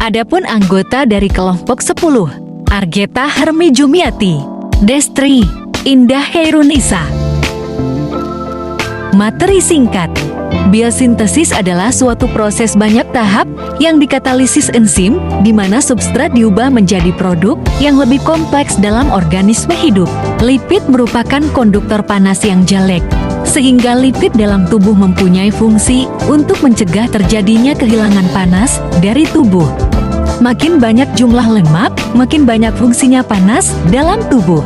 Adapun anggota dari kelompok 10, Argeta Hermi Jumiati, Destri Indah Heirunisa. Materi singkat. Biosintesis adalah suatu proses banyak tahap yang dikatalisis enzim, di mana substrat diubah menjadi produk yang lebih kompleks dalam organisme hidup. Lipid merupakan konduktor panas yang jelek, sehingga lipid dalam tubuh mempunyai fungsi untuk mencegah terjadinya kehilangan panas dari tubuh. Makin banyak jumlah lemak, makin banyak fungsinya panas dalam tubuh.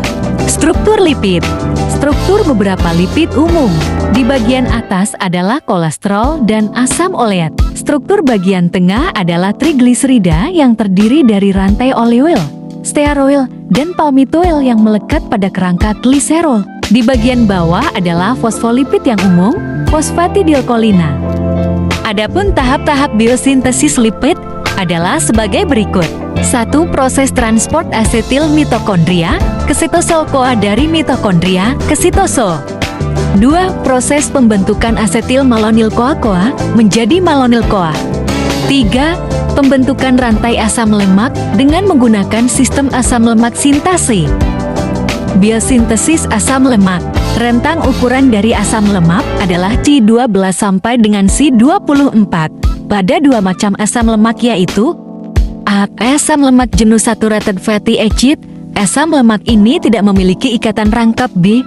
Struktur lipid. Struktur beberapa lipid umum. Di bagian atas adalah kolesterol dan asam oleat. Struktur bagian tengah adalah trigliserida yang terdiri dari rantai oleuel, stearoil, dan palmitoil yang melekat pada kerangka gliserol. Di bagian bawah adalah fosfolipid yang umum, fosfatidilkolina. Adapun tahap-tahap biosintesis lipid adalah sebagai berikut. 1. Proses transport asetil mitokondria ke sitosol-CoA dari mitokondria ke sitosol. 2. Proses pembentukan asetil malonil-CoA menjadi malonil-CoA. 3. Pembentukan rantai asam lemak dengan menggunakan sistem asam lemak sintase. Biosintesis asam lemak. Rentang ukuran dari asam lemak adalah C12 sampai dengan C24 pada dua macam asam lemak, yaitu asam lemak jenuh saturated fatty acid. Asam lemak ini tidak memiliki ikatan rangkap B.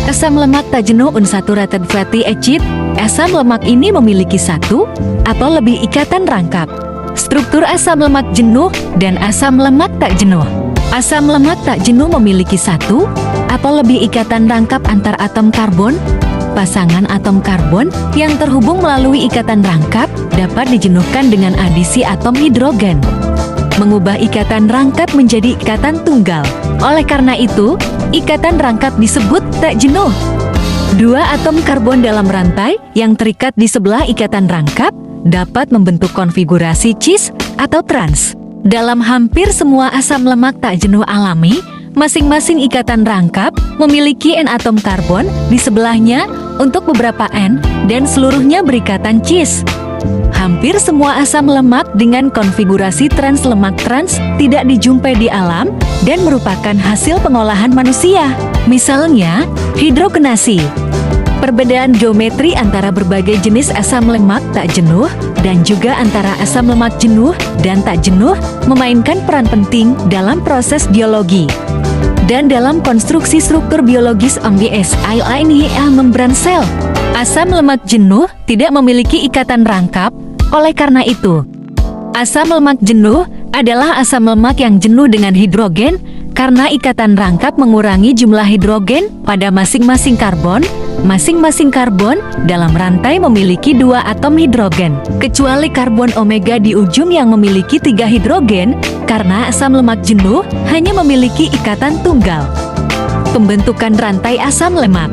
Asam lemak tak jenuh unsaturated fatty acid. Asam lemak ini memiliki satu atau lebih ikatan rangkap. Struktur asam lemak jenuh dan asam lemak tak jenuh. Asam lemak tak jenuh memiliki satu atau lebih ikatan rangkap antar atom karbon. Pasangan atom karbon yang terhubung melalui ikatan rangkap dapat dijenuhkan dengan adisi atom hidrogen, mengubah ikatan rangkap menjadi ikatan tunggal. Oleh karena itu, ikatan rangkap disebut tak jenuh. Dua atom karbon dalam rantai yang terikat di sebelah ikatan rangkap dapat membentuk konfigurasi cis atau trans. Dalam hampir semua asam lemak tak jenuh alami, masing-masing ikatan rangkap memiliki N atom karbon di sebelahnya untuk beberapa N dan seluruhnya berikatan cis. Hampir semua asam lemak dengan konfigurasi trans lemak trans tidak dijumpai di alam dan merupakan hasil pengolahan manusia. Misalnya, hidrogenasi. Perbedaan geometri antara berbagai jenis asam lemak tak jenuh dan juga antara asam lemak jenuh dan tak jenuh memainkan peran penting dalam proses biologi dan dalam konstruksi struktur biologis MBSILINEA membran sel. Asam lemak jenuh tidak memiliki ikatan rangkap, oleh karena itu, asam lemak jenuh adalah asam lemak yang jenuh dengan hidrogen karena ikatan rangkap mengurangi jumlah hidrogen pada masing-masing karbon. Masing-masing karbon dalam rantai memiliki dua atom hidrogen, kecuali karbon omega di ujung yang memiliki 3 hidrogen, karena asam lemak jenuh hanya memiliki ikatan tunggal. Pembentukan rantai asam lemak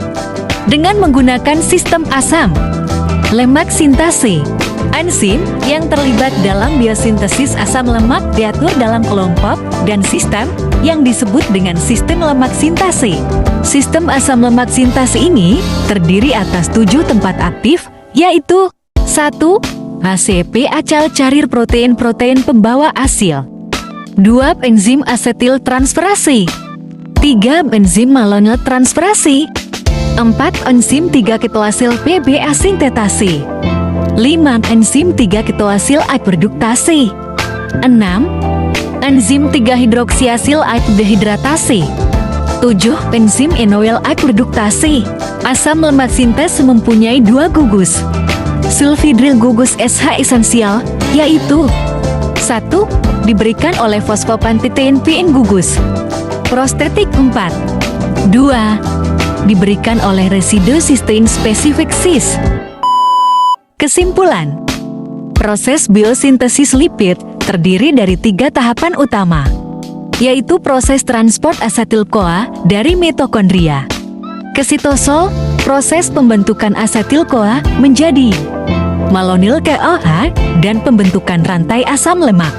dengan menggunakan sistem asam lemak sintase. Enzim yang terlibat dalam biosintesis asam lemak diatur dalam kelompok dan sistem yang disebut dengan sistem lemak sintase. Sistem asam lemak sintase ini terdiri atas 7 tempat aktif, yaitu 1. HCP acal carir protein-protein pembawa asil. 2. Enzim asetil transferase. 3. Enzim malonyl transferase. 4. Enzim 3-ketoasil PBA sintetase. 5. Enzim 3-ketoasil produktase. 6. Enzim 3-hidroksiasil dehidratase. 7. Enzim enoil produktase. Asam lemak sintase mempunyai 2 gugus sulfhidril gugus SH esensial, yaitu 1. Diberikan oleh fosfopantitein PN gugus prostetik 4. 2. Diberikan oleh residu sistein spesifik cis. Kesimpulan, proses biosintesis lipid terdiri dari 3 tahapan utama, yaitu proses transport asetil-CoA dari mitokondria ke sitosol, proses pembentukan asetil-CoA menjadi malonil-CoA, dan pembentukan rantai asam lemak.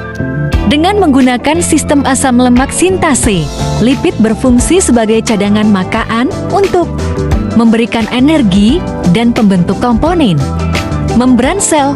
Dengan menggunakan sistem asam lemak sintase, lipid berfungsi sebagai cadangan makan untuk memberikan energi dan pembentuk komponen membran sel